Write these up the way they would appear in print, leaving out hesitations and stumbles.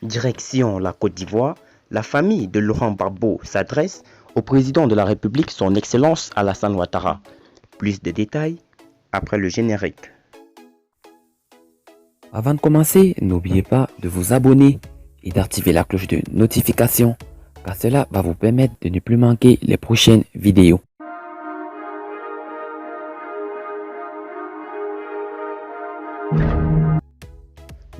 Direction la Côte d'Ivoire, la famille de Laurent Gbagbo s'adresse au président de la République, son Excellence Alassane Ouattara. Plus de détails après le générique. Avant de commencer, n'oubliez pas de vous abonner et d'activer la cloche de notification, car cela va vous permettre de ne plus manquer les prochaines vidéos.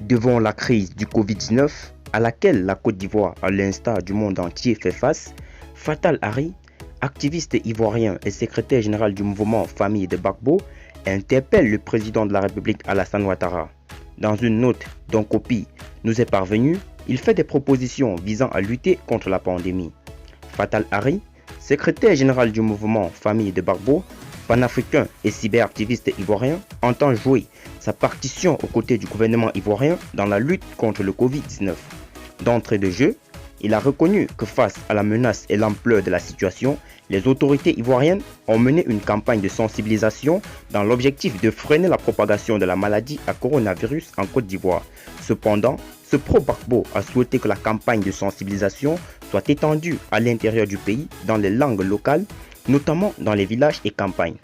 Devant la crise du Covid-19 à laquelle la Côte d'Ivoire, à l'instar du monde entier, fait face, Fatal Harry, activiste ivoirien et secrétaire général du mouvement Famille de Gbagbo, interpelle le président de la République Alassane Ouattara. Dans une note dont copie nous est parvenue, il fait des propositions visant à lutter contre la pandémie. Fatal Harry, secrétaire général du mouvement Famille de Gbagbo, panafricain et cyberactiviste ivoirien, entend jouer sa partition aux côtés du gouvernement ivoirien dans la lutte contre le Covid-19. D'entrée de jeu, il a reconnu que face à la menace et l'ampleur de la situation, les autorités ivoiriennes ont mené une campagne de sensibilisation dans l'objectif de freiner la propagation de la maladie à coronavirus en Côte d'Ivoire. Cependant, ce pro-Gbagbo a souhaité que la campagne de sensibilisation soit étendue à l'intérieur du pays dans les langues locales, notamment dans les villages et campagnes.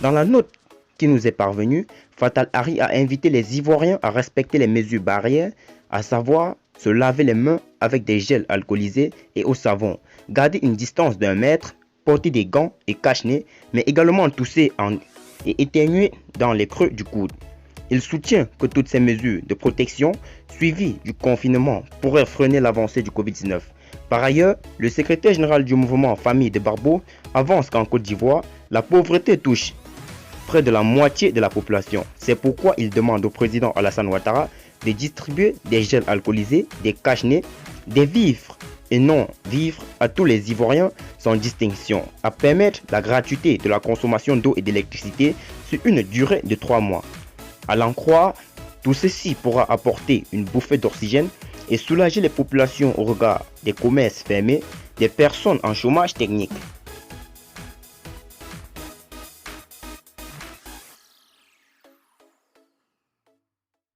Dans la note qui nous est parvenue, Fatal Harry a invité les Ivoiriens à respecter les mesures barrières, à savoir se laver les mains avec des gels alcoolisés et au savon, garder une distance d'1 mètre, porter des gants et cache-nez, mais également tousser et éternuer dans les creux du coude. Il soutient que toutes ces mesures de protection suivies du confinement pourraient freiner l'avancée du Covid-19. Par ailleurs, le secrétaire général du mouvement Famille de Gbagbo avance qu'en Côte d'Ivoire, la pauvreté touche près de la moitié de la population. C'est pourquoi il demande au président Alassane Ouattara de distribuer des gels alcoolisés, des cache-nez, des vivres et non-vivres à tous les Ivoiriens sans distinction, à permettre la gratuité de la consommation d'eau et d'électricité sur une durée de 3 mois. À l'en croire, tout ceci pourra apporter une bouffée d'oxygène et soulager les populations au regard des commerces fermés, des personnes en chômage technique.